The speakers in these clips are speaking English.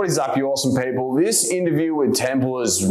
what is up, you awesome people? This interview with Temple it was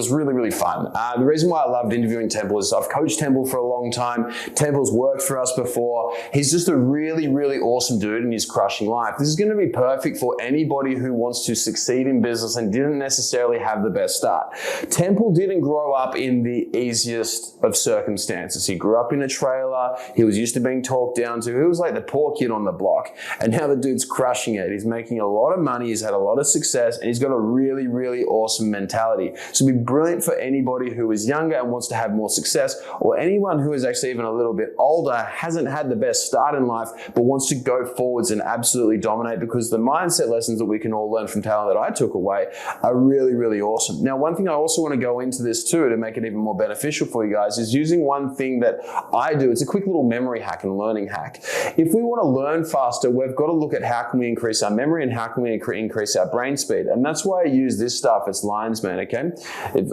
really, really fun. The reason why I loved interviewing Temple is I've coached Temple for a long time. Temple's worked for us before. He's just a really, really awesome dude and he's crushing life. This is going to be perfect for anybody who wants to succeed in business and didn't necessarily have the best start. Temple didn't grow up in the easiest of circumstances. He grew up in a trailer. He was used to being talked down to. He was like the poor kid on the block. And now the dude's crushing it. He's making a lot of money. He's had a lot of success and he's got a really, really awesome mentality. So it'd be brilliant for anybody who is younger and wants to have more success, or anyone who is actually even a little bit older, hasn't had the best start in life, but wants to go forwards and absolutely dominate, because the mindset lessons that we can all learn from Taylor that I took away are really, really awesome. Now, one thing I also want to go into this too, to make it even more beneficial for you guys, is using one thing that I do. It's a quick little memory hack and learning hack. If we want to learn faster, we've got to look at how can we increase our memory and how can we increase our brain speed. And that's why I use this stuff. It's lines, man, okay?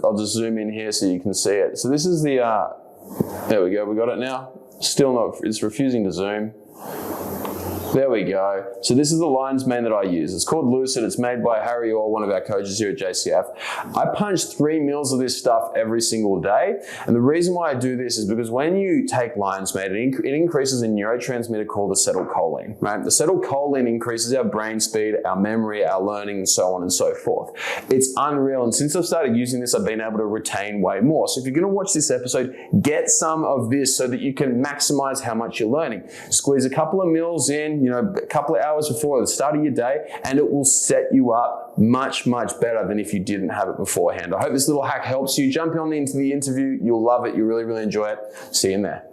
I'll just zoom in here so you can see it. So this is the, there we go, we got it now. Still not, it's refusing to zoom. There we go. So this is the lines main that I use. It's called Lucid. It's made by Harry Orr, one of our coaches here at JCF. I punch 3 meals of this stuff every single day. And the reason why I do this is because when you take lines mate, it increases a neurotransmitter called acetylcholine, right? The acetylcholine increases our brain speed, our memory, our learning, and so on and so forth. It's unreal. And since I've started using this, I've been able to retain way more. So if you're going to watch this episode, get some of this so that you can maximize how much you're learning. Squeeze a couple of meals in, a couple of hours before the start of your day, and it will set you up much, much better than if you didn't have it beforehand. I hope this little hack helps you. Jump on into the interview. You'll love it. You'll really, really enjoy it. See you in there.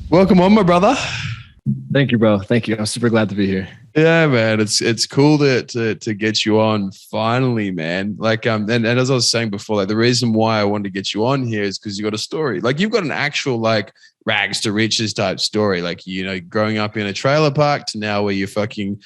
Welcome on, my brother. Thank you, bro. Thank you. I'm super glad to be here. Yeah, man. It's cool to get you on finally, man. Like, and as I was saying before, like the reason why I wanted to get you on here is because you got a story. Like you've got an actual like rags to riches type story. Like, growing up in a trailer park to now where you're fucking,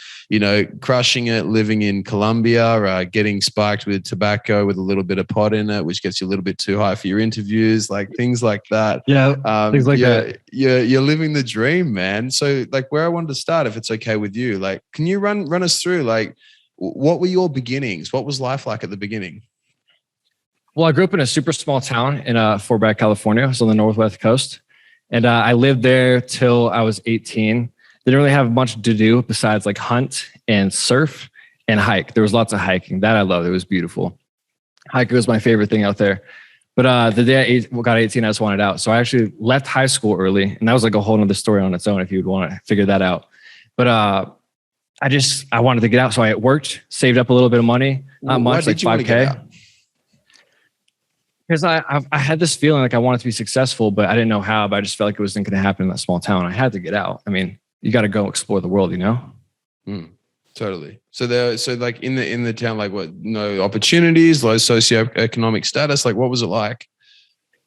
crushing it, living in Colombia, getting spiked with tobacco with a little bit of pot in it, which gets you a little bit too high for your interviews, like things like that. Yeah, things like that. You're living the dream, man. So like where I wanted to start, if it's okay with you, like, can you run us through, like, what were your beginnings? What was life like at the beginning? Well, I grew up in a super small town in Fort Bragg, California. It's on the northwest coast. And I lived there till I was 18. Didn't really have much to do besides like hunt and surf and hike. There was lots of hiking. That I loved. It was beautiful. Hiking was my favorite thing out there. But the day I got 18, I just wanted out. So I actually left high school early. And that was like a whole nother story on its own if you'd want to figure that out. But I wanted to get out. So I worked, saved up a little bit of money. Not much, like $5K. Because I had this feeling like I wanted to be successful, but I didn't know how, but I just felt like it wasn't going to happen in that small town. I had to get out. I mean, you got to go explore the world, Totally. So like in the town, like what, no opportunities, low socioeconomic status, like what was it like?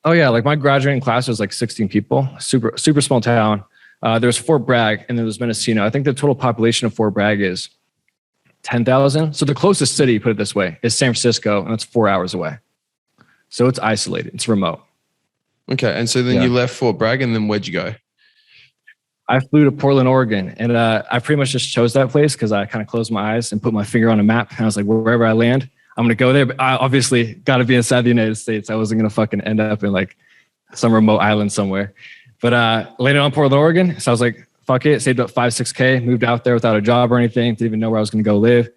Oh yeah. Like my graduating class was like 16 people, super, super small town. There's Fort Bragg and there was Mendocino. I think the total population of Fort Bragg is 10,000. So the closest city, put it this way, is San Francisco, and it's 4 hours away. So it's isolated. It's remote. Okay. And so then you left Fort Bragg, and then where'd you go? I flew to Portland, Oregon. And I pretty much just chose that place because I kind of closed my eyes and put my finger on a map. And I was like, wherever I land, I'm going to go there. But I obviously got to be inside the United States. I wasn't going to fucking end up in like some remote island somewhere. But landed on Portland, Oregon. So I was like, fuck it. Saved up 5-6K, moved out there without a job or anything. Didn't even know where I was going to go live.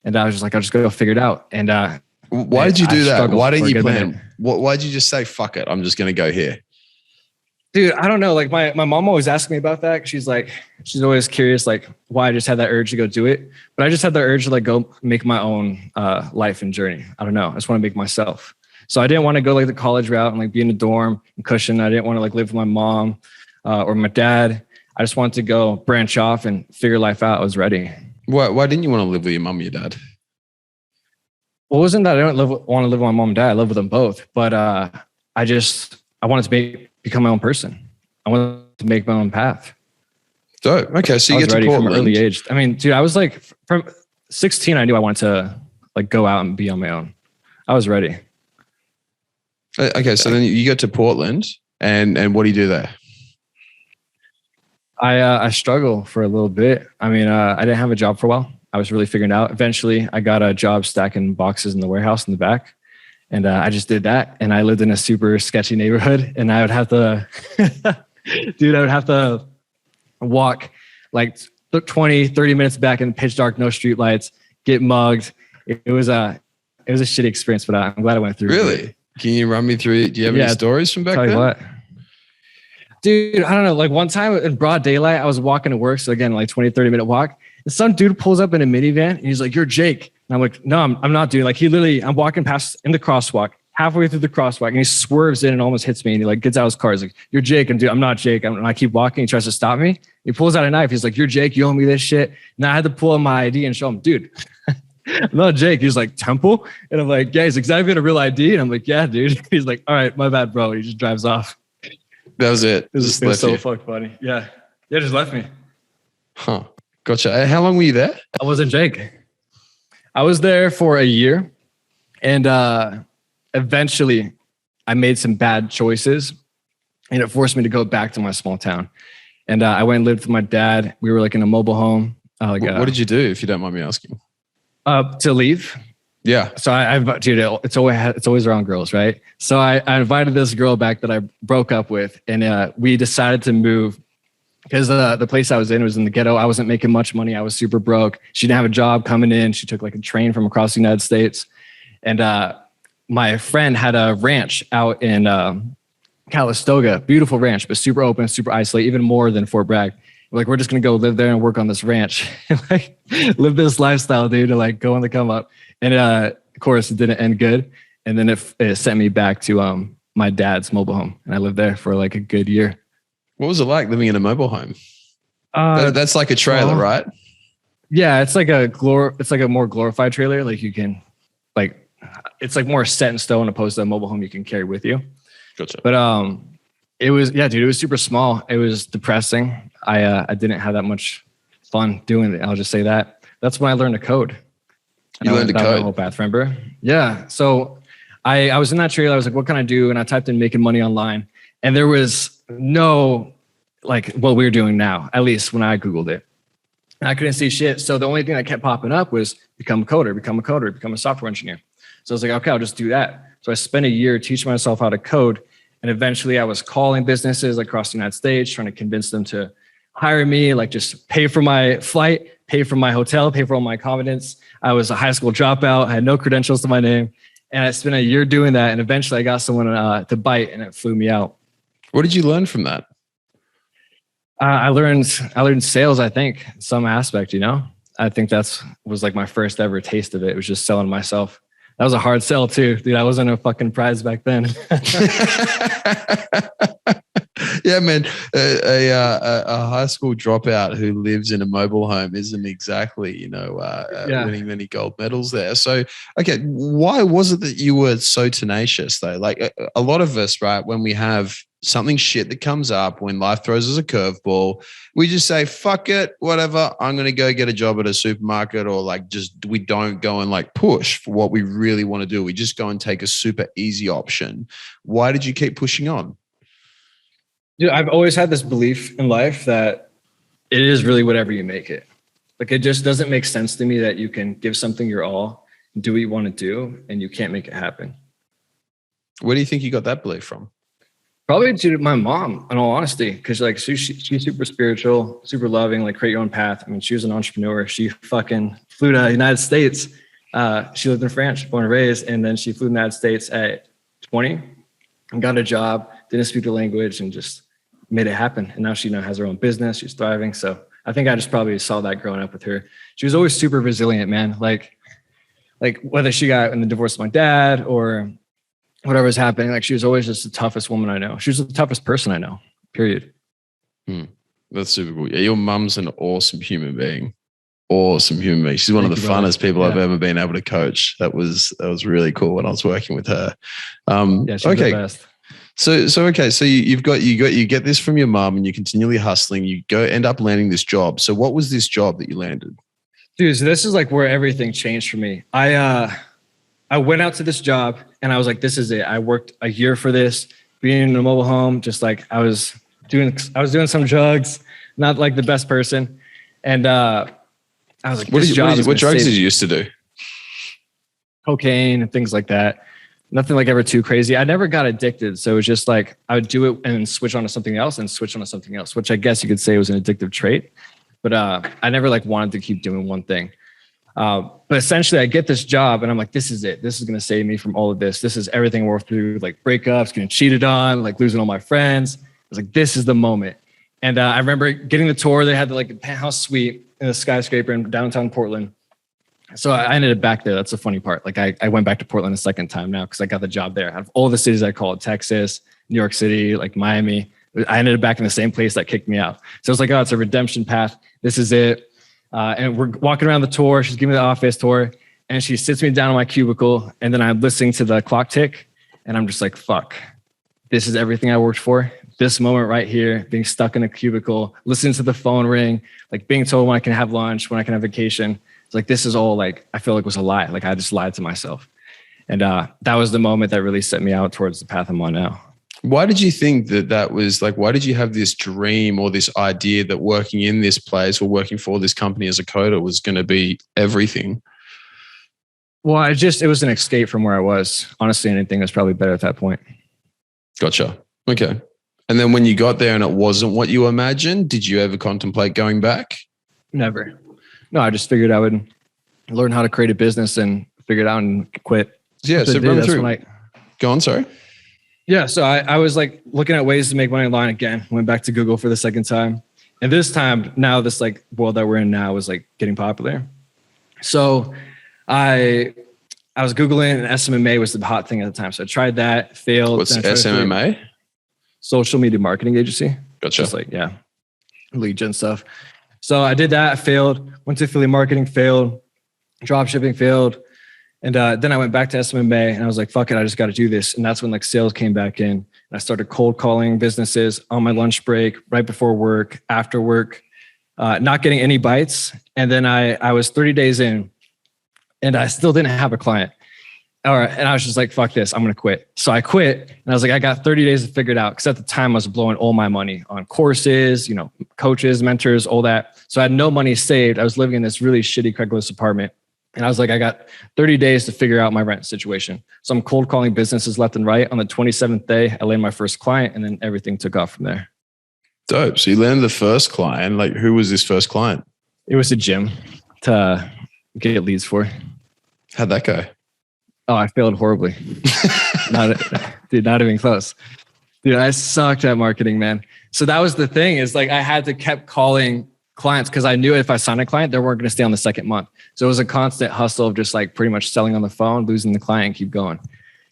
And I was just like, I'll just go figure it out. And why did you do that? Why didn't you plan? Why did you just say, fuck it, I'm just going to go here? Dude, I don't know. Like my mom always asks me about that. She's always curious, like why I just had that urge to go do it. But I just had the urge to like go make my own life and journey. I don't know. I just want to make myself. So I didn't want to go like the college route and like be in a dorm and cushion. I didn't want to like live with my mom or my dad. I just wanted to go branch off and figure life out. I was ready. Why didn't you want to live with your mom and your dad? Well, it wasn't that I don't want to live with my mom and dad. I live with them both. But I wanted to become my own person. I wanted to make my own path. So, okay. So you get to Portland. From an early age. I mean, dude, I was like, from 16, I knew I wanted to like go out and be on my own. I was ready. Okay. So then you get to Portland and what do you do there? I struggle for a little bit. I mean, I didn't have a job for a while. I was really figuring it out. Eventually, I got a job stacking boxes in the warehouse in the back. And I just did that. And I lived in a super sketchy neighborhood. And I would have to, dude, I would have to walk like 20, 30 minutes back in pitch dark, no street lights, get mugged. It was a shitty experience, but I'm glad I went through it. Really? Can you run me through? Do you have any stories from back tell then? You what. Dude, I don't know. Like one time in broad daylight, I was walking to work. So again, like 20, 30 minute walk. And some dude pulls up in a minivan and he's like, "You're Jake." And I'm like, "No, I'm not, dude." Like I'm walking past in the crosswalk, halfway through the crosswalk, and he swerves in and almost hits me. And he like gets out of his car. He's like, "You're Jake." And dude, I'm not Jake. And I keep walking. He tries to stop me. He pulls out a knife. He's like, "You're Jake. You owe me this shit." And I had to pull out my ID and show him, "Dude, I'm not Jake." He's like, "Temple?" And I'm like, "Yeah." He's like, "Is that even a real ID?" And I'm like, "Yeah, dude." He's like, "All right, my bad, bro." He just drives off. That was it. It was so fucking funny. Yeah. Yeah, just left me. Huh. Gotcha. How long were you there? I wasn't Jake. I was there for a year. And eventually I made some bad choices. And it forced me to go back to my small town. And I went and lived with my dad. We were like in a mobile home. What did you do, if you don't mind me asking? To leave. Yeah. So dude, it's always around girls, right? So I invited this girl back that I broke up with, and we decided to move because the place I was in was in the ghetto. I wasn't making much money. I was super broke. She didn't have a job coming in. She took like a train from across the United States, and my friend had a ranch out in Calistoga, beautiful ranch, but super open, super isolated, even more than Fort Bragg. We're just gonna go live there and work on this ranch, and like live this lifestyle, dude, to like go on the come up. And of course, it didn't end good. And then it sent me back to my dad's mobile home, and I lived there for like a good year. What was it like living in a mobile home? That's like a trailer, right? Yeah, it's like a more glorified trailer. Like you can, like, it's like more set in stone opposed to a mobile home you can carry with you. Gotcha. But it was, yeah, dude, it was super small. It was depressing. I didn't have that much fun doing it. I'll just say that. That's when I learned to code. You learned to code? Whole path, remember? Yeah. So I was in that trailer. I was like, what can I do? And I typed in making money online. And there was no, like, what we're doing now, at least when I Googled it. And I couldn't see shit. So the only thing that kept popping up was become a coder, become a software engineer. So I was like, okay, I'll just do that. So I spent a year teaching myself how to code. And eventually I was calling businesses across the United States, trying to convince them to hire me, like just pay for my flight, pay for my hotel, pay for all my accommodations. I was a high school dropout. I had no credentials to my name. And I spent a year doing that. And eventually I got someone to bite, and it flew me out. What did you learn from that? I learned sales, I think, some aspect, I think was like my first ever taste of it. It was just selling myself. That was a hard sell too, dude. I wasn't a fucking prize back then. Yeah, man. A high school dropout who lives in a mobile home isn't exactly, winning many gold medals there. So, okay, why was it that you were so tenacious though? Like a lot of us, right, when we have something shit that comes up, when life throws us a curveball, we just say, fuck it, whatever. I'm going to go get a job at a supermarket, or like we don't go and like push for what we really want to do. We just go and take a super easy option. Why did you keep pushing on? Dude, I've always had this belief in life that it is really whatever you make it. Like, it just doesn't make sense to me that you can give something your all, do what you want to do, and you can't make it happen. Where do you think you got that belief from? Probably to my mom, in all honesty, because like she's super spiritual, super loving, like create your own path. I mean, she was an entrepreneur. She fucking flew to the United States. She lived in France, born and raised, and then she flew to the United States at 20 and got a job, didn't speak the language, and just made it happen. And now she has her own business. She's thriving. So I think I just probably saw that growing up with her. She was always super resilient, man. Like whether she got in the divorce with my dad or whatever was happening, like she was always just the toughest woman I know. She was the toughest person I know, period. That's super cool. Yeah, your mum's an awesome human being. Awesome human being. She's one of the funnest people I've ever been able to coach. That was really cool when I was working with her. She's the best. So you get this from your mom, and you're continually hustling. You end up landing this job. So what was this job that you landed? Dude, so this is like where everything changed for me. I went out to this job and I was like, this is it. I worked a year for this, being in a mobile home, just like I was doing some drugs, not like the best person. And I was like, what drugs did you used to do? Cocaine and things like that. Nothing like ever too crazy. I never got addicted. So it was just like, I would do it and switch on to something else and switch on to something else, which I guess you could say was an addictive trait. But I never like wanted to keep doing one thing. But essentially I get this job and I'm like, this is it. This is going to save me from all of this. This is everything I worked through, like breakups, getting cheated on, like losing all my friends. I was like, this is the moment. And I remember getting the tour. They had like a penthouse suite in a skyscraper in downtown Portland. So I ended up back there. That's the funny part. Like I went back to Portland a second time now because I got the job there. Out of all the cities I called, Texas, New York City, like Miami, I ended up back in the same place that kicked me out. So it's like, oh, it's a redemption path. This is it. And we're walking around the tour. She's giving me the office tour and she sits me down in my cubicle. And then I'm listening to the clock tick and I'm just like, fuck, this is everything I worked for. This moment right here, being stuck in a cubicle, listening to the phone ring, like being told when I can have lunch, when I can have vacation. It's like, this is all like, I feel like was a lie. Like I just lied to myself. And that was the moment that really set me out towards the path I'm on now. Why did you think that was like, why did you have this dream or this idea that working in this place or working for this company as a coder was going to be everything? Well, it was an escape from where I was. Honestly, anything was probably better at that point. Gotcha. Okay. And then when you got there and it wasn't what you imagined, did you ever contemplate going back? Never. No, I just figured I would learn how to create a business and figure it out and quit. Yeah. So run through. Go on, sorry. Yeah. So I was like looking at ways to make money online again. Went back to Google for the second time. And this time, now this like world that we're in now was like getting popular. So I was Googling and SMMA was the hot thing at the time. So I tried that, failed. What's SMMA? Social media marketing agency. Gotcha. Just like, yeah, lead gen stuff. So I did that, failed, went to affiliate marketing, failed, drop shipping, failed. And then I went back to SMMA and I was like, fuck it, I just got to do this. And that's when like sales came back in. And I started cold calling businesses on my lunch break, right before work, after work, not getting any bites. And then I was 30 days in and I still didn't have a client. All right. And I was just like, fuck this, I'm going to quit. So I quit and I was like, I got 30 days to figure it out. Cause at the time I was blowing all my money on courses, coaches, mentors, all that. So I had no money saved. I was living in this really shitty Craigslist apartment. And I was like, I got 30 days to figure out my rent situation. So I'm cold calling businesses left and right. On the 27th day, I landed my first client and then everything took off from there. Dope. So you landed the first client. Like who was this first client? It was a gym to get leads for. How'd that go? Oh, I failed horribly. Not even close. Dude, I sucked at marketing, man. So that was the thing is like, I had to kept calling clients because I knew if I signed a client, they weren't going to stay on the second month. So it was a constant hustle of just like pretty much selling on the phone, losing the client, and keep going.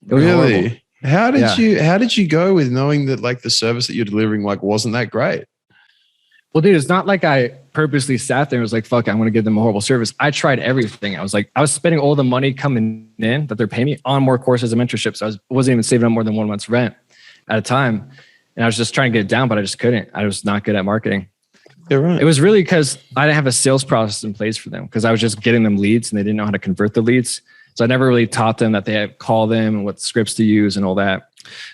Really? Horrible. How did you go with knowing that like the service that you're delivering like wasn't that great? Well, dude, it's not like I purposely sat there and was like, fuck, I'm going to give them a horrible service. I tried everything. I was spending all the money coming in that they're paying me on more courses and mentorships. So I wasn't even saving up more than 1 month's rent at a time. And I was just trying to get it down, but I just couldn't. I was not good at marketing. You're right. It was really because I didn't have a sales process in place for them because I was just getting them leads and they didn't know how to convert the leads. So I never really taught them that they had to call them and what scripts to use and all that.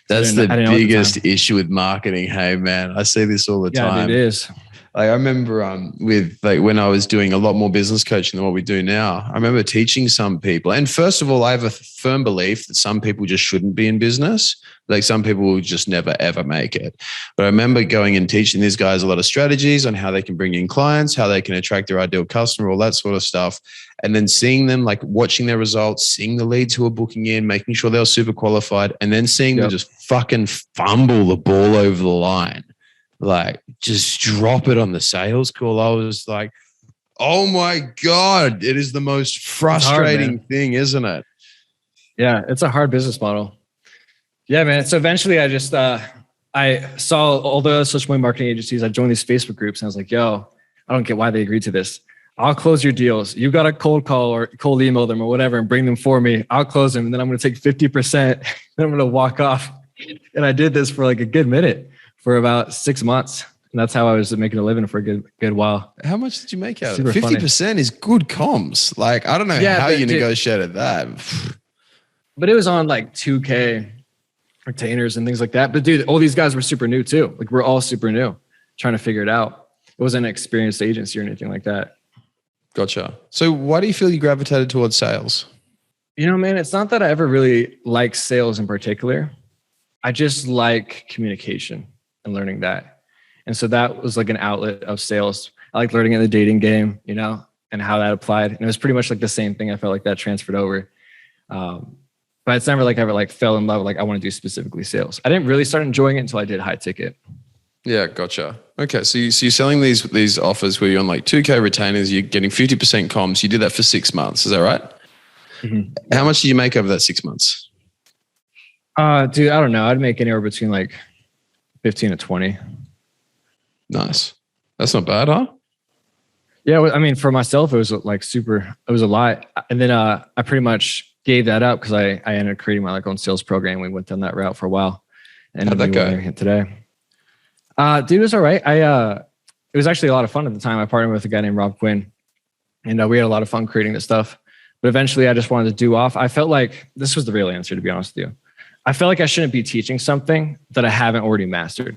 That's the biggest issue with marketing. Hey, man, I see this all the time. Yeah, it is. Like I remember with like when I was doing a lot more business coaching than what we do now, I remember teaching some people. And first of all, I have a firm belief that some people just shouldn't be in business. Like some people will just never, ever make it. But I remember going and teaching these guys a lot of strategies on how they can bring in clients, how they can attract their ideal customer, all that sort of stuff. And then seeing them, like watching their results, seeing the leads who are booking in, making sure they're super qualified, and then seeing them just fucking fumble the ball over the line. Like just drop it on the sales call. I was like, oh my God, it is the most frustrating thing, isn't it? Yeah, it's a hard business model. Yeah, man. So eventually I just, I saw all the social media marketing agencies. I joined these Facebook groups and I was like, yo, I don't get why they agreed to this. I'll close your deals. You got to cold call or cold email them or whatever and bring them for me. I'll close them. And then I'm going to take 50%. Then I'm going to walk off. And I did this for like a good minute. For about 6 months. And that's how I was making a living for a good while. How much did you make out of it? 50% is good comms. Like, I don't know how you negotiated that. But it was on like 2K retainers and things like that. But dude, all these guys were super new too. Like we're all super new trying to figure it out. wasn't an experienced agency or anything like that. Gotcha. So why do you feel you gravitated towards sales? You know, man, it's not that I ever really like sales in particular. I just like communication and learning that. And so that was like an outlet of sales. I like learning in the dating game, you know, and how that applied. And it was pretty much like the same thing. I felt like that transferred over. But it's never like I ever like fell in love. Like I want to do specifically sales. I didn't really start enjoying it until I did high ticket. Yeah, gotcha. Okay, so you're selling these offers where you're on like 2K retainers, you're getting 50% comms. You did that for 6 months. Is that right? Mm-hmm. How much did you make over that 6 months? Dude, I don't know. I'd make anywhere between like 15 to 20. Nice. That's not bad, huh? Yeah, I mean, for myself, it was like it was a lot. And then I pretty much gave that up because I ended up creating my like own sales program. We went down that route for a while. And how'd that go? Today. Dude, it was all right. It was actually a lot of fun at the time. I partnered with a guy named Rob Quinn, and we had a lot of fun creating this stuff. But eventually I just wanted to do off. I felt like this was the real answer, to be honest with you. I felt like I shouldn't be teaching something that I haven't already mastered.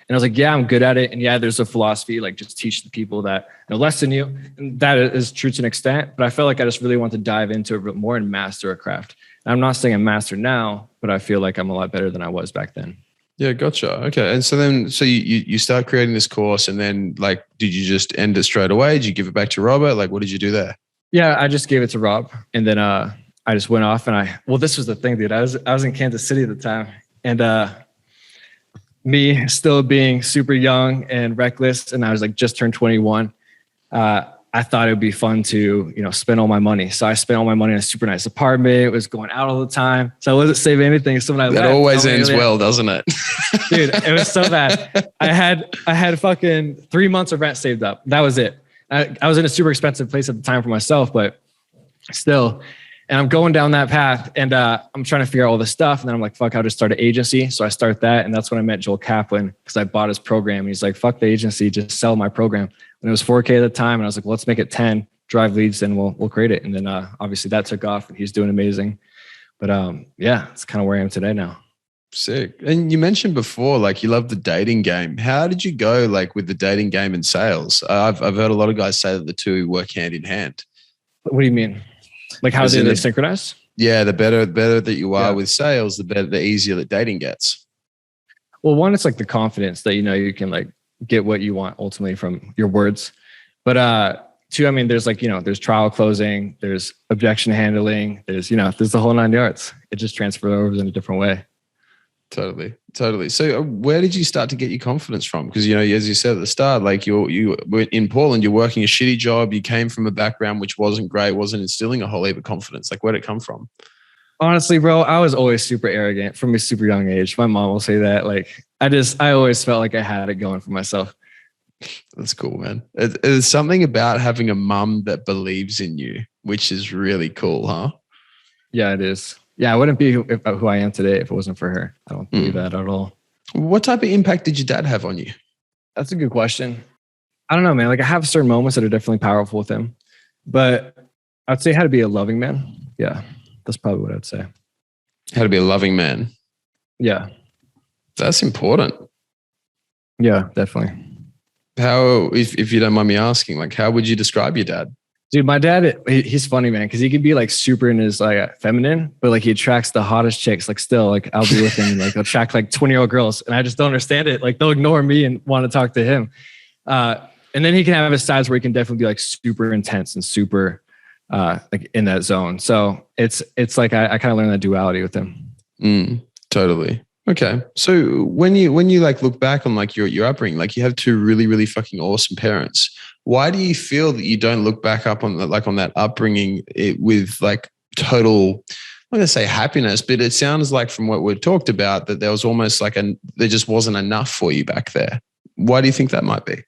And I was like, yeah, I'm good at it. And yeah, there's a philosophy, like just teach the people that know less than you. And that is true to an extent. But I felt like I just really want to dive into it a bit more and master a craft. And I'm not saying I'm master now, but I feel like I'm a lot better than I was back then. Yeah, gotcha. Okay. And so you start creating this course, and then like, did you just end it straight away? Did you give it back to Robert? Like, what did you do there? Yeah, I just gave it to Rob, and then I just went off and this was the thing, dude. I was in Kansas City at the time, and me still being super young and reckless, and I was like just turned 21. I thought it would be fun to, you know, spend all my money. So I spent all my money in a super nice apartment. Was going out all the time. So I wasn't saving anything. So when I that left, always ends well, doesn't it? Dude, it was so bad. I had fucking 3 months of rent saved up. That was it. I was in a super expensive place at the time for myself, but still. And I'm going down that path, and I'm trying to figure out all this stuff. And then I'm like, fuck, I'll just start an agency. So I start that. And that's when I met Joel Kaplan, because I bought his program. And he's like, fuck the agency, just sell my program. And it was 4K at the time. And I was like, well, let's make it 10, drive leads, and we'll create it. And then obviously that took off, and he's doing amazing. But yeah, it's kind of where I am today now. Sick. And you mentioned before, like you love the dating game. How did you go like with the dating game and sales? I've heard a lot of guys say that the two work hand in hand. What do you mean? Like how do they synchronize? Yeah, the better that you are with sales, the easier that dating gets. Well, one, it's like the confidence that, you know, you can like get what you want ultimately from your words. But two, I mean, there's like, you know, there's trial closing, there's objection handling, there's the whole 9 yards. It just transfers over in a different way. Totally. So where did you start to get your confidence from? Because, you know, as you said at the start, like you were in Portland, you're working a shitty job. You came from a background which wasn't great, wasn't instilling a whole heap of confidence. Like, where'd it come from? Honestly, bro, I was always super arrogant from a super young age. My mom will say that. Like, I always felt like I had it going for myself. That's cool, man. There's something about having a mum that believes in you, which is really cool, huh? Yeah, it is. Yeah, I wouldn't be who I am today if it wasn't for her. I don't believe that at all. What type of impact did your dad have on you? That's a good question. I don't know, man. Like I have certain moments that are definitely powerful with him, but I'd say how to be a loving man. Yeah, that's probably what I'd say. How to be a loving man. Yeah. That's important. Yeah, definitely. How, if you don't mind me asking, like how would you describe your dad? Dude, my dad, he's funny, man, because he could be like super in his like feminine, but like he attracts the hottest chicks. Like still, like I'll be with him and like attract like 20-year-old girls, and I just don't understand it. Like they'll ignore me and want to talk to him. And then he can have his sides where he can definitely be like super intense and super like in that zone. So it's like I kind of learned that duality with him. Totally. Okay. So when you like look back on like your upbringing, like you have two really, really fucking awesome parents. Why do you feel that you don't look back up on that upbringing with like total, I'm going to say happiness, but it sounds like from what we've talked about that there was almost like there just wasn't enough for you back there. Why do you think that might be?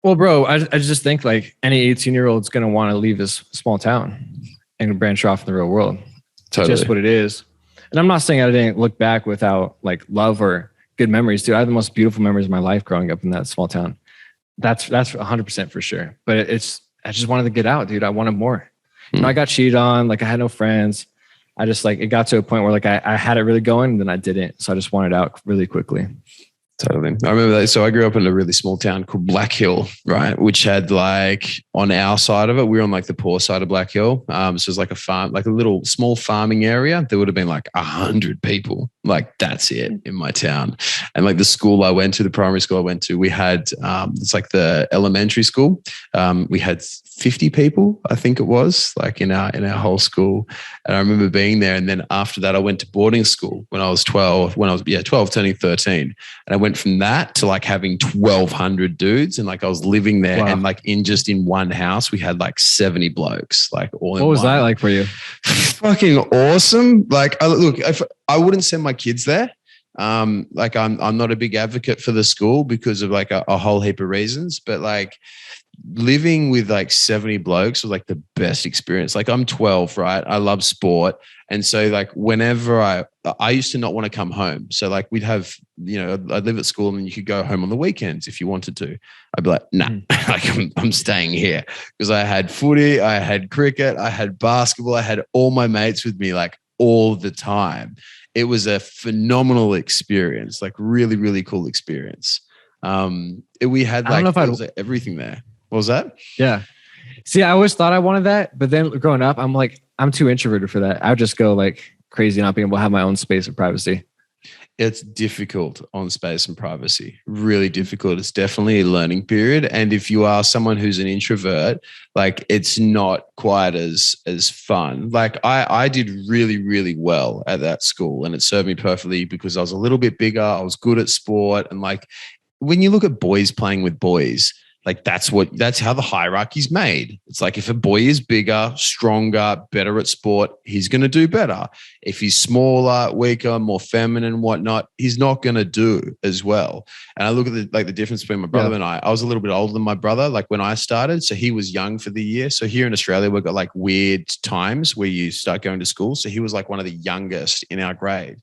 Well, bro, I just think like any 18-year-old is going to want to leave this small town and branch off in the real world. Totally. Just what it is. And I'm not saying I didn't look back without like love or good memories, dude. I have the most beautiful memories of my life growing up in that small town. That's 100% for sure. But I just wanted to get out, dude. I wanted more. You know, I got cheated on. Like I had no friends. I just like, it got to a point where like I had it really going and then I didn't. So I just wanted out really quickly. Totally. I remember that. So I grew up in a really small town called Black Hill, right? Which had like on our side of it, we were on like the poor side of Black Hill. So it was like a farm, like a little small farming area. There would have been like 100 people. Like that's it in my town. And like the school I went to, the primary school I went to, we had, it's like the elementary school. We had 50 people, I think it was, like in our whole school. And I remember being there. And then after that, I went to boarding school when I was 12, 12, turning 13. And I went from that to like having 1,200 dudes. And like I was living there and like in one house, we had like 70 blokes, like all in one. What was that like for you? Fucking awesome. Like, look, I wouldn't send my kids there. Like I'm not a big advocate for the school because of like a whole heap of reasons, but like living with like 70 blokes was like the best experience. Like I'm 12, right? I love sport. And so like whenever I used to not want to come home. So like we'd have, I'd live at school and then you could go home on the weekends if you wanted to. I'd be like, nah, like I'm staying here because I had footy, I had cricket, I had basketball, I had all my mates with me like all the time. It was a phenomenal experience, like really, really cool experience. We had like everything there. What was that? Yeah. See, I always thought I wanted that, but then growing up, I'm like, I'm too introverted for that. I would just go like crazy not being able to have my own space of privacy. It's difficult on space and privacy, really difficult. It's definitely a learning period. And if you are someone who's an introvert, like it's not quite as fun. Like I did really, really well at that school and it served me perfectly because I was a little bit bigger. I was good at sport. And like, when you look at boys playing with boys, like that's how the hierarchy's made. It's like if a boy is bigger, stronger, better at sport, he's going to do better. If he's smaller, weaker, more feminine, whatnot, he's not going to do as well. And I look at the difference between my brother and I was a little bit older than my brother, like when I started. So he was young for the year. So here in Australia, we've got like weird times where you start going to school. So he was like one of the youngest in our grade.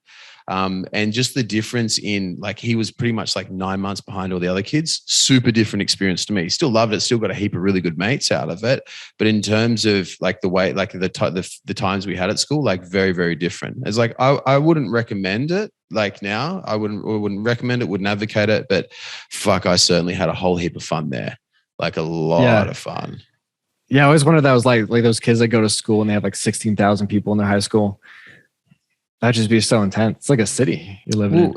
And just the difference in like, he was pretty much like 9 months behind all the other kids, super different experience to me. Still loved it. Still got a heap of really good mates out of it. But in terms of like the way, like the times we had at school, like very, very different. It's like, I wouldn't recommend it. Like now I wouldn't recommend it, wouldn't advocate it, but fuck, I certainly had a whole heap of fun there. Like a lot of fun. Yeah. I always wondered that was like those kids that go to school and they have like 16,000 people in their high school. That'd just be so intense. It's like a city you're living in.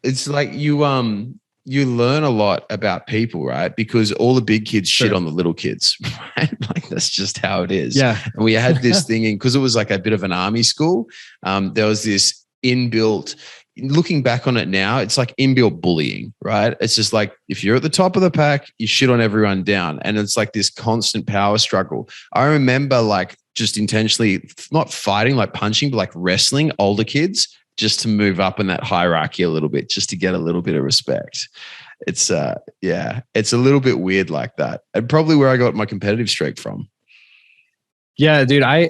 It's like you learn a lot about people, right? Because all the big kids shit on the little kids, right? Like that's just how it is. Yeah. And we had this thing because it was like a bit of an army school. There was this inbuilt, looking back on it now, it's like inbuilt bullying, right? It's just like, if you're at the top of the pack, you shit on everyone down. And it's like this constant power struggle. I remember like just intentionally not fighting, like punching, but like wrestling older kids just to move up in that hierarchy a little bit, just to get a little bit of respect. It's it's a little bit weird like that. And probably where I got my competitive streak from. Yeah, dude, I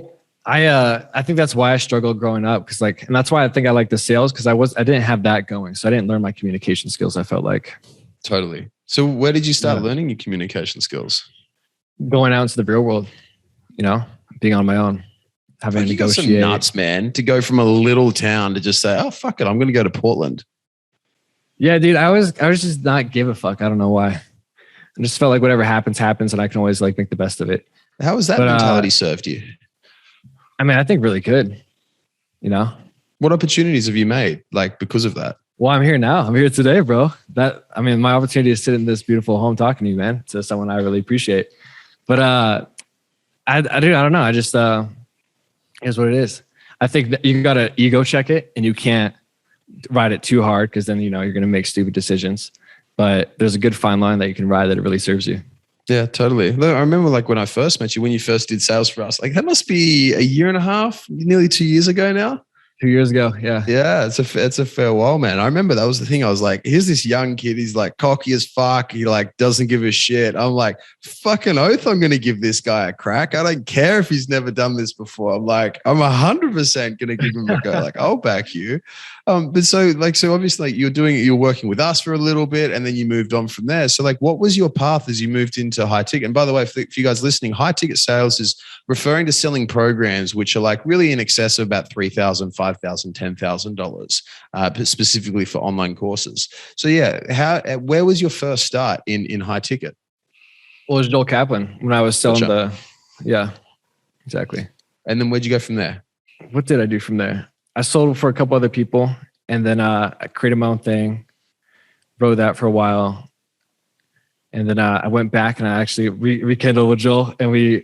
think that's why I struggled growing up. Cause like, and that's why I think I like the sales. Cause I didn't have that going. So I didn't learn my communication skills. I felt like. Totally. So where did you start learning your communication skills? Going out into the real world, being on my own, having to negotiate. You got some nuts, man, to go from a little town to just say, oh, fuck it, I'm going to go to Portland. Yeah, dude, I was just not give a fuck. I don't know why. I just felt like whatever happens, and I can always like make the best of it. How has that mentality served you? I mean, I think really good, What opportunities have you made like because of that? Well, I'm here now. I'm here today, bro. My opportunity to sit in this beautiful home talking to you, man, to someone I really appreciate. But I don't know. I just is what it is. I think that you got to ego check it and you can't ride it too hard because then, you're going to make stupid decisions. But there's a good fine line that you can ride that it really serves you. Yeah, totally. I remember like when I first met you, when you first did sales for us, like that must be a year and a half, nearly 2 years ago now. 2 years ago. Yeah. Yeah. It's a fair while, man. I remember that was the thing. I was like, here's this young kid. He's like cocky as fuck. He like doesn't give a shit. I'm like, fucking oath, I'm going to give this guy a crack. I don't care if he's never done this before. I'm like, I'm 100% going to give him a go. Like, I'll back you. But so obviously you're working with us for a little bit and then you moved on from there. So like, what was your path as you moved into high ticket? And by the way, for you guys listening, high ticket sales is referring to selling programs, which are like really in excess of about $3,000, $5,000, $10,000, specifically for online courses. So yeah, where was your first start in high ticket? Well, it was Joel Kaplan when I was selling yeah, exactly. And then where'd you go from there? What did I do from there? I sold for a couple other people, and then I created my own thing, rode that for a while. And then I went back and I actually rekindled with Joel, and we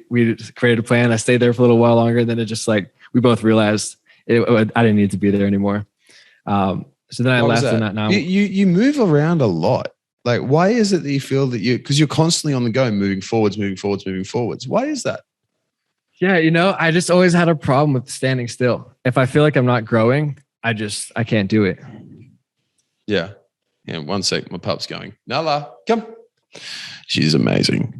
created a plan. I stayed there for a little while longer. Then it just like, we both realized I didn't need to be there anymore. So then I left. And now you move around a lot. Like, why is it that you feel that because you're constantly on the go, moving forwards. Why is that? Yeah. I just always had a problem with standing still. If I feel like I'm not growing, I can't do it. Yeah. Yeah. 1 sec. My pup's going. Nala, come. She's amazing.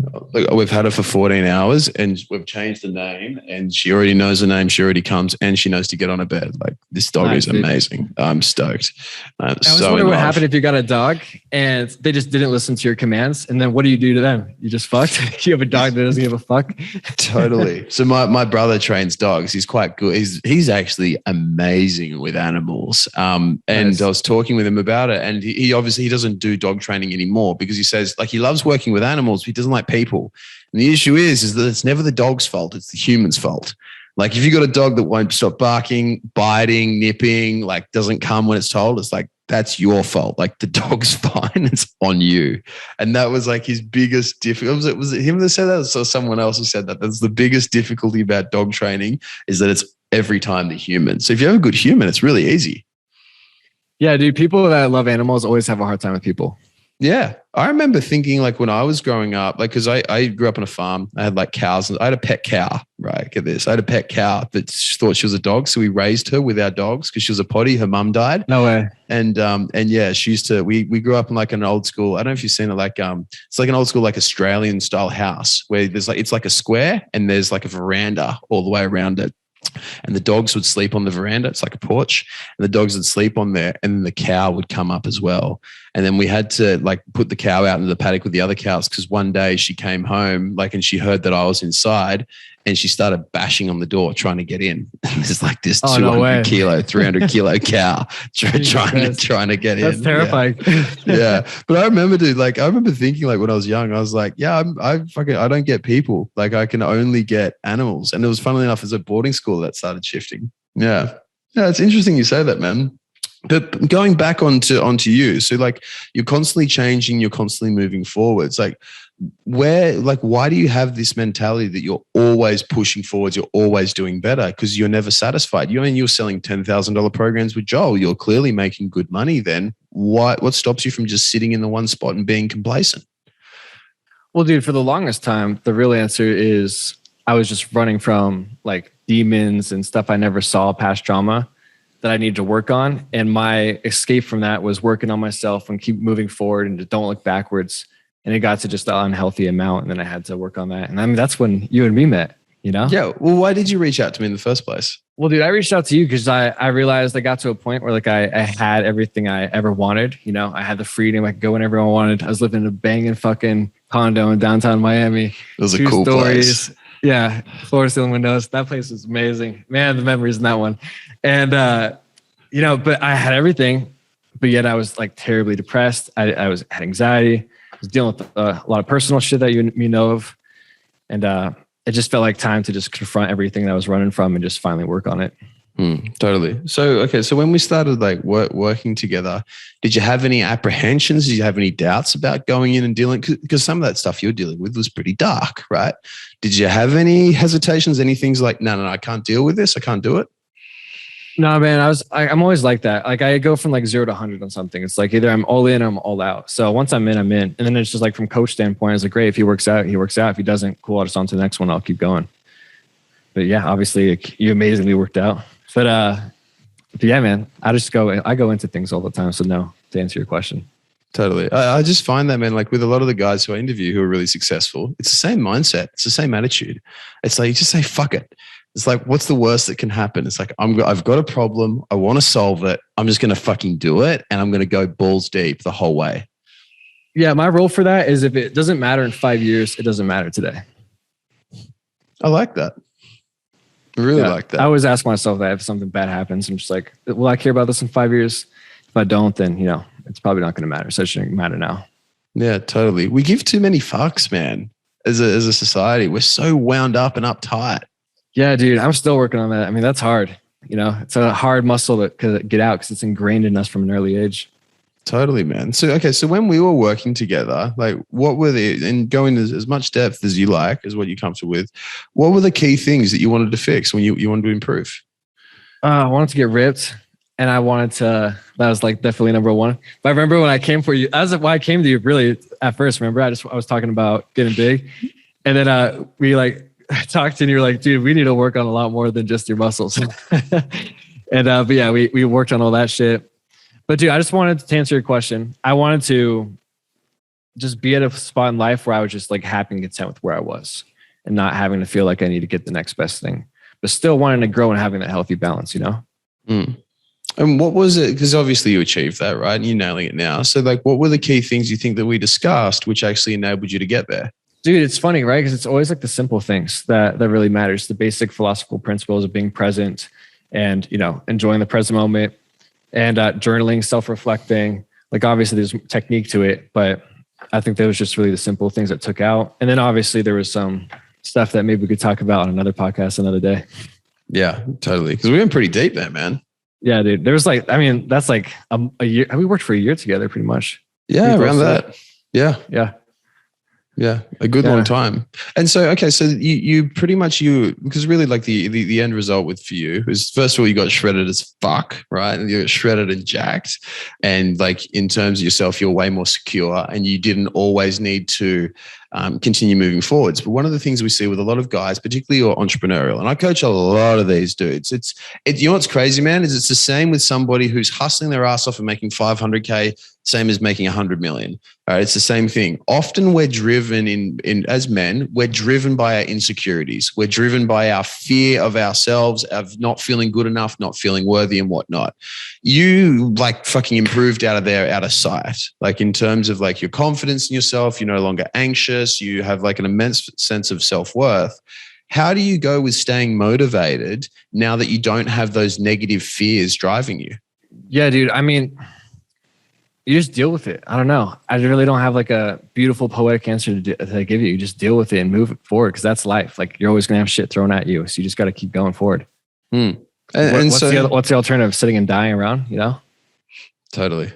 We've had her for 14 hours and we've changed the name, and she already knows the name. She already comes and she knows to get on a bed. Like, this dog is amazing. I'm stoked. I was wondering what happened if you got a dog and they just didn't listen to your commands. And then what do you do to them? You just fucked? You have a dog that doesn't give a fuck? Totally. So my brother trains dogs. He's quite good. He's actually amazing with animals. And nice. I was talking with him about it, and he obviously doesn't do dog training anymore because he says like he loves working with animals, but he doesn't like people. And the issue is that it's never the dog's fault. It's the human's fault. Like, if you got a dog that won't stop barking, biting, nipping, like doesn't come when it's told, it's like, that's your fault. Like, the dog's fine. It's on you. And that was like his biggest difficulty. Was it him that said that? Or someone else who said that? That's the biggest difficulty about dog training, is that it's every time the human. So if you have a good human, it's really easy. Yeah, dude. People that love animals always have a hard time with people. Yeah. I remember thinking, like, when I was growing up, like, because I grew up on a farm, I had like cows, and I had a pet cow, right? Get this. I had a pet cow that thought she was a dog. So we raised her with our dogs because she was a potty. Her mum died. No way. And yeah, she used to, we grew up in like an old school, I don't know if you've seen it, like, it's like an old school, like Australian style house where there's like, it's like a square and there's like a veranda all the way around it. And the dogs would sleep on the veranda. It's like a porch, and the dogs would sleep on there, and then the cow would come up as well. And then we had to like put the cow out into the paddock with the other cows, because one day she came home, like, and she heard that I was inside, and she started bashing on the door trying to get in. And there's like this 200 kilo, 300 kilo cow trying to get in. That's terrifying. Yeah. But I remember, dude, like, I remember thinking, like, when I was young, I was like, yeah, I don't get people. Like, I can only get animals. And it was, funnily enough, as a boarding school that started shifting. Yeah. Yeah. It's interesting you say that, man. But going back onto you, so like, you're constantly changing, you're constantly moving forwards. Like, why do you have this mentality that you're always pushing forwards, you're always doing better, because you're never satisfied? You're selling $10,000 programs with Joel. You're clearly making good money. Then what stops you from just sitting in the one spot and being complacent? Well, dude, for the longest time, the real answer is I was just running from like demons and stuff I never saw, past trauma that I need to work on. And my escape from that was working on myself and keep moving forward and just don't look backwards. And it got to just an unhealthy amount. And then I had to work on that. And I mean, that's when you and me met, you know? Yeah. Well, why did you reach out to me in the first place? Well, dude, I reached out to you because I realized I got to a point where like I had everything I ever wanted. You know, I had the freedom. I could go whenever I wanted. I was living in a banging fucking condo in downtown Miami. It was a cool place. Yeah. Floor to ceiling windows. That place was amazing. Man, the memories in that one. And, but I had everything, but yet I was like terribly depressed. I had anxiety. I was dealing with a lot of personal shit that you know of. And it just felt like time to just confront everything that I was running from and just finally work on it. Totally. So when we started like working together, did you have any apprehensions? Did you have any doubts about going in and dealing? Because some of that stuff you're dealing with was pretty dark, right? Did you have any hesitations, any things like, no, I can't deal with this. I can't do it? No, man, I'm always like that. Like, I go from like 0 to 100 on something. It's like either I'm all in or I'm all out. So once I'm in, I'm in. And then it's just like, from coach standpoint, it's like, great. If he works out, he works out. If he doesn't, cool. I'll just on to the next one. I'll keep going. But yeah, obviously you amazingly worked out. But yeah, man, I go into things all the time. So no, to answer your question. Totally. I just find that, man, like with a lot of the guys who I interview who are really successful, it's the same mindset. It's the same attitude. It's like, you just say, fuck it. It's like, what's the worst that can happen? It's like, I've got a problem. I want to solve it. I'm just going to fucking do it. And I'm going to go balls deep the whole way. Yeah. My role for that is, if it doesn't matter in 5 years, it doesn't matter today. I like that. I really Yeah. like that. I always ask myself that if something bad happens, I'm just like, will I care about this in 5 years? If I don't, then, it's probably not going to matter. So it shouldn't matter now. Yeah, totally. We give too many fucks, man. As a society, we're so wound up and uptight. Yeah, dude, I'm still working on that. I mean, that's hard. It's a hard muscle to get out because it's ingrained in us from an early age. Totally, man. So, okay. So when we were working together, like what were and go into as much depth as you like, as what you're comfortable with, what were the key things that you wanted to fix when you wanted to improve? I wanted to get ripped and I wanted to, that was like definitely number one. But I remember when I came for you, that's why I came to you really at first. Remember, I was talking about getting big and then we like talked and you're like, dude, we need to work on a lot more than just your muscles. And, but yeah, we worked on all that shit. But dude, I just wanted to answer your question. I wanted to just be at a spot in life where I was just like happy and content with where I was and not having to feel like I need to get the next best thing, but still wanting to grow and having that healthy balance, Mm. And what was it? Because obviously you achieved that, right? And you're nailing it now. So like, what were the key things you think that we discussed, which actually enabled you to get there? Dude, it's funny, right? Because it's always like the simple things that really matters. The basic philosophical principles of being present and, enjoying the present moment. And journaling, self-reflecting, like obviously there's technique to it, but I think that was just really the simple things that took out. And then obviously there was some stuff that maybe we could talk about on another podcast another day. Yeah, totally. Because we went pretty deep there, man. Yeah, dude. There was that's like a year. We worked for a year together pretty much. Yeah, around that. Yeah. Yeah. Yeah, a good long time. And so, okay, so you pretty much because really like the end result for you is first of all, you got shredded as fuck, right? And you got shredded and jacked. And like in terms of yourself, you're way more secure and you didn't always need to continue moving forwards. But one of the things we see with a lot of guys, particularly your entrepreneurial, and I coach a lot of these dudes, you know what's crazy, man, is it's the same with somebody who's hustling their ass off and making 500K, same as making 100 million. All right, it's the same thing. Often we're driven in as men, we're driven by our insecurities. We're driven by our fear of ourselves, of not feeling good enough, not feeling worthy and whatnot. You like fucking improved out of sight. Like in terms of like your confidence in yourself, you're no longer anxious. You have like an immense sense of self-worth. How do you go with staying motivated now that you don't have those negative fears driving you? Yeah, dude. I mean, you just deal with it. I don't know. I really don't have like a beautiful poetic answer to give you. You just deal with it and move it forward because that's life. Like you're always going to have shit thrown at you. So you just got to keep going forward. And what's the alternative? Sitting and dying around, Totally.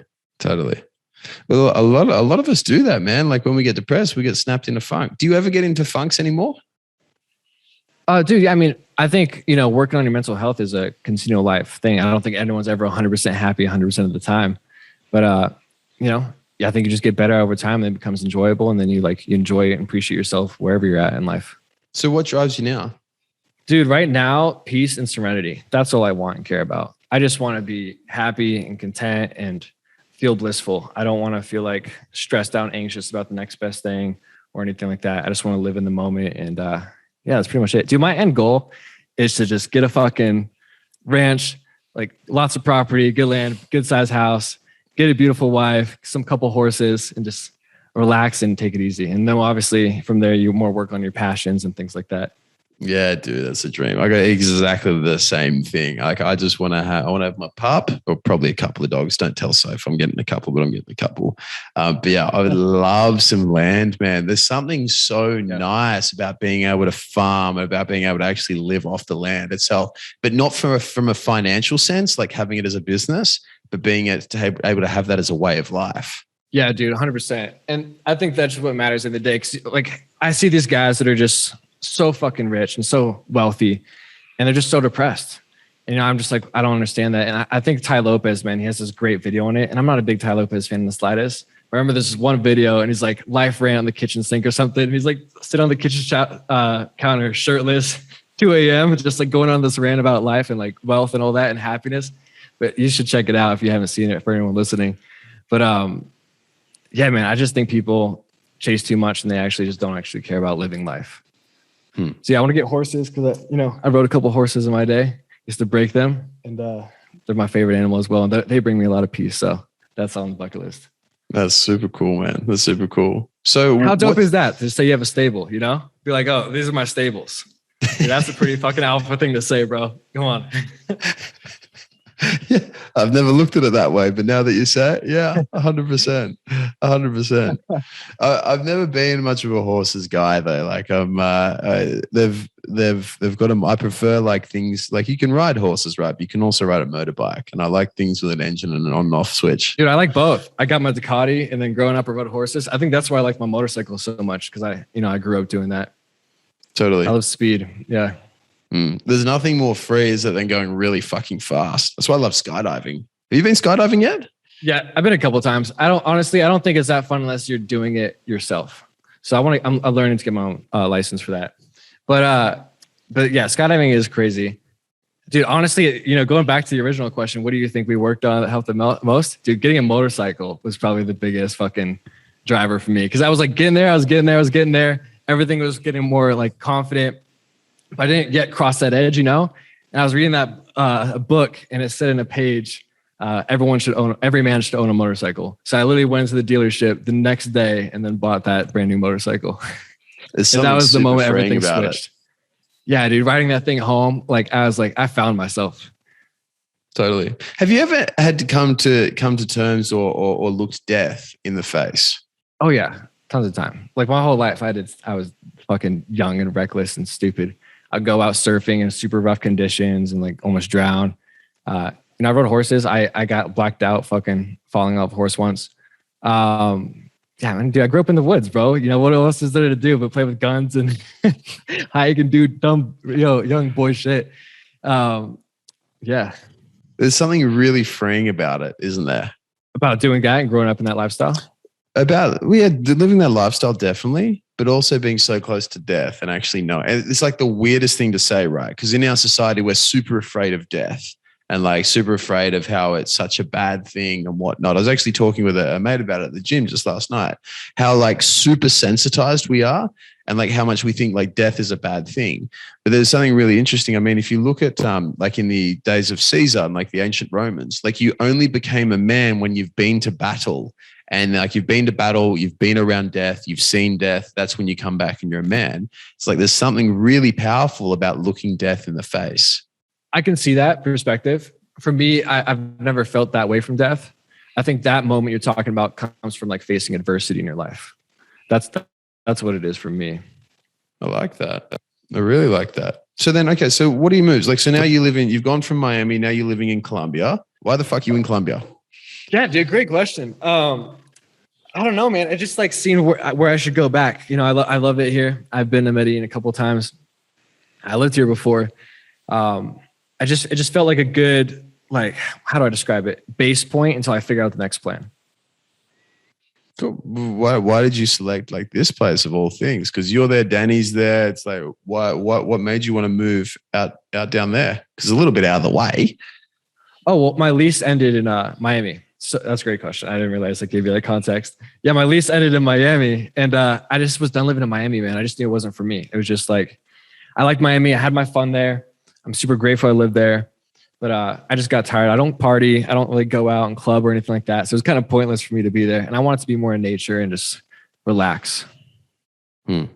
Well, a lot of us do that, man. Like when we get depressed, we get snapped into funk. Do you ever get into funks anymore? Dude, I mean, I think, working on your mental health is a continual life thing. I don't think anyone's ever 100% happy 100% of the time. But, I think you just get better over time and it becomes enjoyable. And then you enjoy it and appreciate yourself wherever you're at in life. So what drives you now? Dude, right now, peace and serenity. That's all I want and care about. I just want to be happy and content and feel blissful. I don't want to feel like stressed out and anxious about the next best thing or anything like that. I just want to live in the moment. And that's pretty much it. Dude, my end goal is to just get a fucking ranch, like lots of property, good land, good size house, get a beautiful wife, some couple horses, and just relax and take it easy. And then obviously from there, you more work on your passions and things like that. Yeah, dude, that's a dream. I got exactly the same thing. Like I just want to have my pup, or probably a couple of dogs. Don't tell Soph I'm getting a couple, but I'm getting a couple. But yeah, I would love some land, man. There's something so nice about being able to farm, about being able to actually live off the land itself, but not from a financial sense, like having it as a business, but being able to have that as a way of life. Yeah, dude, 100%. And I think that's what matters in the day. Cause like I see these guys that are just so fucking rich and so wealthy and they're just so depressed. And I'm just like, I don't understand that. And I think Ty Lopez, man, he has this great video on it. And I'm not a big Ty Lopez fan in the slightest. I remember this one video and he's like life ran on the kitchen sink or something. And he's like sitting on the kitchen counter shirtless, 2 a.m. just like going on this rant about life and like wealth and all that and happiness. But you should check it out if you haven't seen it for anyone listening. But yeah, man, I just think people chase too much and they actually just don't actually care about living life. So yeah, I want to get horses because I rode a couple horses in my day, used to break them, and they're my favorite animal as well. And they bring me a lot of peace. So that's on the bucket list. That's super cool, man. That's super cool. So how dope is that? To say you have a stable, be like, oh, these are my stables. Dude, that's a pretty fucking alpha thing to say, bro. Come on. Yeah, I've never looked at it that way, but now that you say it, yeah, 100%, 100%. I've never been much of a horses guy though. Like they've got them. I prefer like things like you can ride horses, right? But you can also ride a motorbike, and I like things with an engine and an on and off switch. Dude, I like both. I got my Ducati, and then growing up I rode horses. I think that's why I like my motorcycle so much because I grew up doing that. Totally. I love speed. Yeah. There's nothing more freezer than going really fucking fast. That's why I love skydiving. Have you been skydiving yet? Yeah, I've been a couple of times. I don't think it's that fun unless you're doing it yourself. So I'm learning to get my own license for that. But yeah, skydiving is crazy. Dude, honestly, going back to the original question, what do you think we worked on that helped the most? Dude, getting a motorcycle was probably the biggest fucking driver for me. Because I was like getting there. Everything was getting more like confident. But I didn't yet cross that edge, And I was reading that a book, and it said in a page, every man should own a motorcycle. So I literally went to the dealership the next day and then bought that brand new motorcycle. And that was the moment everything switched. Yeah, dude, riding that thing home, like I was like, I found myself. Totally. Have you ever had to come to terms or looked death in the face? Oh yeah, tons of time. Like my whole life, I was fucking young and reckless and stupid. I'd go out surfing in super rough conditions and like almost drown. I rode horses. I got blacked out fucking falling off a horse once. Yeah, man, dude, I grew up in the woods, bro. What else is there to do but play with guns and hike and do dumb, young boy shit. Yeah. There's something really freeing about it, isn't there? About doing that and growing up in that lifestyle? Living that lifestyle, definitely, but also being so close to death and actually know. And it's like the weirdest thing to say, right? Because in our society, we're super afraid of death and like super afraid of how it's such a bad thing and whatnot. I was actually talking with a mate about it at the gym just last night, how like super sensitized we are and like how much we think like death is a bad thing. But there's something really interesting. I mean, if you look at like in the days of Caesar and like the ancient Romans, like you only became a man when you've been to battle. And like you've been to battle, you've been around death, you've seen death. That's when you come back and you're a man. It's like there's something really powerful about looking death in the face. I can see that perspective. For me, I've never felt that way from death. I think that moment you're talking about comes from like facing adversity in your life. That's what it is for me. I like that. I really like that. So then, okay, so what are your moves? Like, so now you've gone from Miami, now you're living in Colombia. Why the fuck are you in Colombia? Yeah, dude, great question. I don't know, man. I just like seeing where I should go back. I love it here. I've been to Medellin a couple of times. I lived here before. It just felt like a good, like, how do I describe it? Base point until I figure out the next plan. Cool. Why did you select like this place of all things? Because you're there, Danny's there. It's like, what made you want to move out down there? Because it's a little bit out of the way. Oh, well, my lease ended in Miami. So that's a great question. I didn't realize I gave you that context. Yeah, my lease ended in Miami, and I just was done living in Miami, man. I just knew it wasn't for me. It was just like, I liked Miami. I had my fun there. I'm super grateful I lived there, but I just got tired. I don't party. I don't really go out and club or anything like that. So it was kind of pointless for me to be there. And I wanted to be more in nature and just relax. Yeah,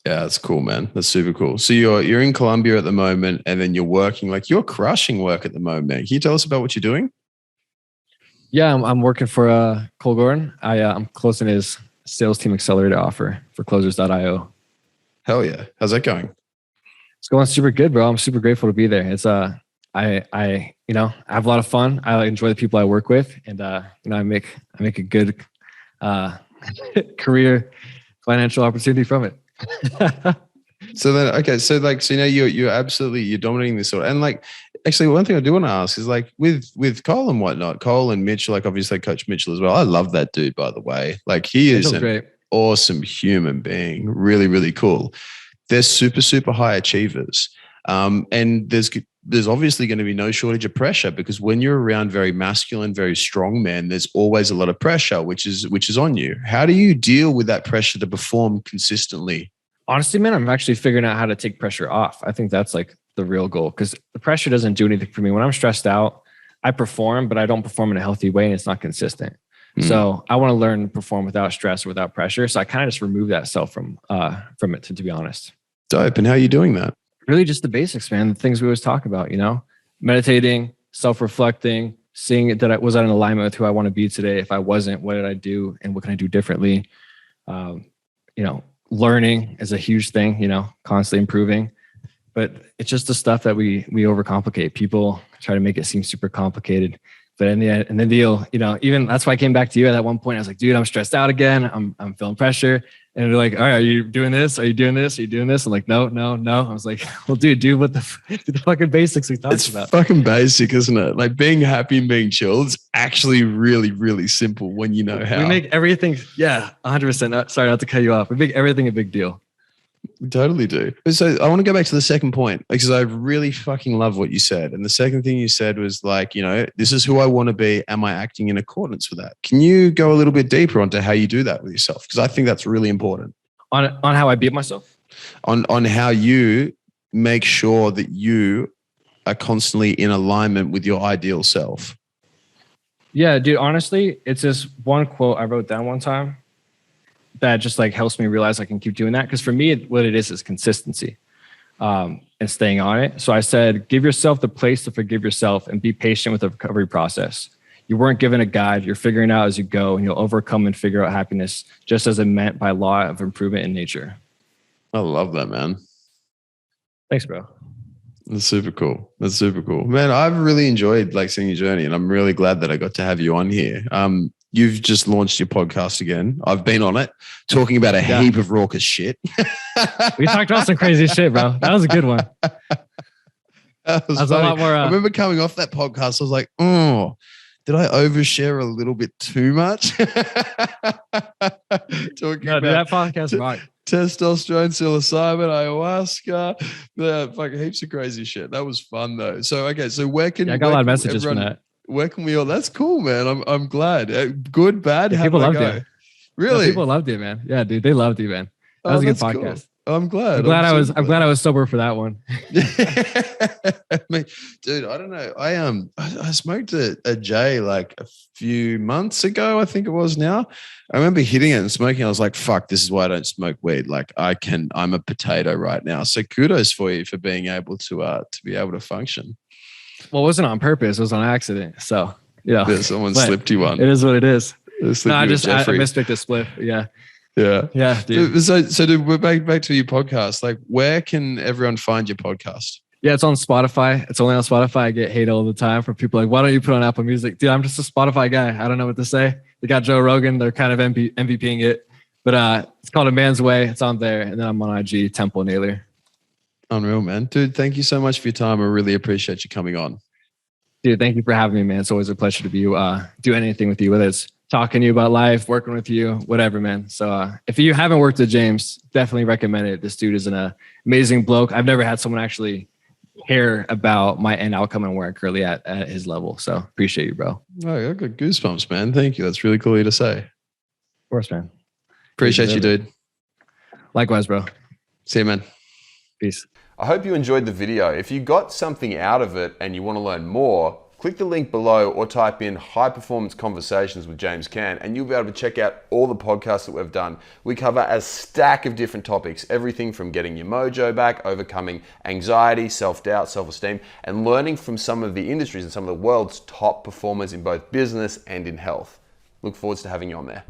that's cool, man. That's super cool. So you're in Colombia at the moment, and then you're working. Like you're crushing work at the moment, man. Can you tell us about what you're doing? Yeah, I'm working for Cole Gordon. I'm closing his sales team accelerator offer for closers.io. Hell yeah. How's that going? It's going super good, bro. I'm super grateful to be there. It's I have a lot of fun. I enjoy the people I work with, and I make a good career financial opportunity from it. So then, okay, so now you're dominating this sort of, and like, actually one thing I do want to ask is like with Cole and whatnot, Cole and Mitch, like obviously Coach Mitchell as well. I love that dude, by the way. Like he is an awesome human being, really, really cool. They're super, super high achievers. And there's obviously going to be no shortage of pressure because when you're around very masculine, very strong men, there's always a lot of pressure, which is on you. How do you deal with that pressure to perform consistently? Honestly, man, I'm actually figuring out how to take pressure off. I think that's like the real goal because the pressure doesn't do anything for me. When I'm stressed out, I perform, but I don't perform in a healthy way and it's not consistent. So I want to learn to perform without stress or without pressure. So I kind of just remove that self from it, to be honest. Dope. And how are you doing that? Really just the basics, man. The things we always talk about, meditating, self-reflecting, seeing that I was in alignment with who I want to be today. If I wasn't, what did I do and what can I do differently? Learning is a huge thing, constantly improving. But it's just the stuff that we overcomplicate. People try to make it seem super complicated. But in the deal, even that's why I came back to you at that one point. I was like, dude, I'm stressed out again. I'm feeling pressure. And they're like, all right, are you doing this? Are you doing this? Are you doing this? I'm like, no. I was like, well, dude, do the fucking basics we talked about. It's fucking basic, isn't it? Like being happy and being chill is actually really, really simple when you know how. We make everything, 100%. Sorry not to cut you off. We make everything a big deal. We totally do. So I want to go back to the second point because I really fucking love what you said. And the second thing you said was like, this is who I want to be. Am I acting in accordance with that? Can you go a little bit deeper onto how you do that with yourself? Because I think that's really important. On how I beat myself? On how you make sure that you are constantly in alignment with your ideal self. Yeah, dude, honestly, it's this one quote I wrote down one time that just like helps me realize I can keep doing that. Because for me, what it is consistency and staying on it. So I said, give yourself the place to forgive yourself and be patient with the recovery process. You weren't given a guide. You're figuring it out as you go, and you'll overcome and figure out happiness just as it meant by law of improvement in nature. I love that, man. Thanks, bro. That's super cool. Man, I've really enjoyed like seeing your journey, and I'm really glad that I got to have you on here. You've just launched your podcast again. I've been on it, talking about a heap of raucous shit. We talked about some crazy shit, bro. That was a good one. That was a lot more. I remember coming off that podcast. I was like, oh, did I overshare a little bit too much? Talking about that podcast, right? Testosterone, psilocybin, ayahuasca, fucking heaps of crazy shit. That was fun though. So, okay. So where can I got a lot of messages from that. Where can we all? That's cool, man. I'm glad. Good, bad. Yeah, people loved you. Really? Yeah, people loved you, man. Yeah, dude, they loved you, man. That was a good podcast. Cool. I'm glad. I'm glad I was sober for that one. Dude, I don't know. I smoked a J like a few months ago. I think it was now. I remember hitting it and smoking. I was like, fuck, this is why I don't smoke weed. Like I'm a potato right now. So kudos for you for being able to be able to function. Well, it wasn't on purpose. It was on accident. So, yeah, someone slipped you one. It is what it is. I mispicked a split. Yeah. Yeah. Dude. So dude, we're back to your podcast. Like, where can everyone find your podcast? Yeah, it's on Spotify. It's only on Spotify. I get hate all the time from people like, why don't you put on Apple Music? Dude, I'm just a Spotify guy. I don't know what to say. They got Joe Rogan. They're kind of MVPing it. But it's called A Man's Way. It's on there. And then I'm on IG, Temple Naylor. Unreal, man. Dude, thank you so much for your time. I really appreciate you coming on. Dude, thank you for having me, man. It's always a pleasure to be do anything with you, whether it's talking to you about life, working with you, whatever, man. So if you haven't worked with James, definitely recommend it. This dude is an amazing bloke. I've never had someone actually care about my end outcome and where I'm currently at his level. So appreciate you, bro. Oh, I got goosebumps, man. Thank you. That's really cool of you to say. Of course, man. Appreciate you, dude. Likewise, bro. See you, man. Peace. I hope you enjoyed the video. If you got something out of it and you want to learn more, click the link below or type in High Performance Conversations with James Cant and you'll be able to check out all the podcasts that we've done. We cover a stack of different topics, everything from getting your mojo back, overcoming anxiety, self-doubt, self-esteem, and learning from some of the industries and some of the world's top performers in both business and in health. Look forward to having you on there.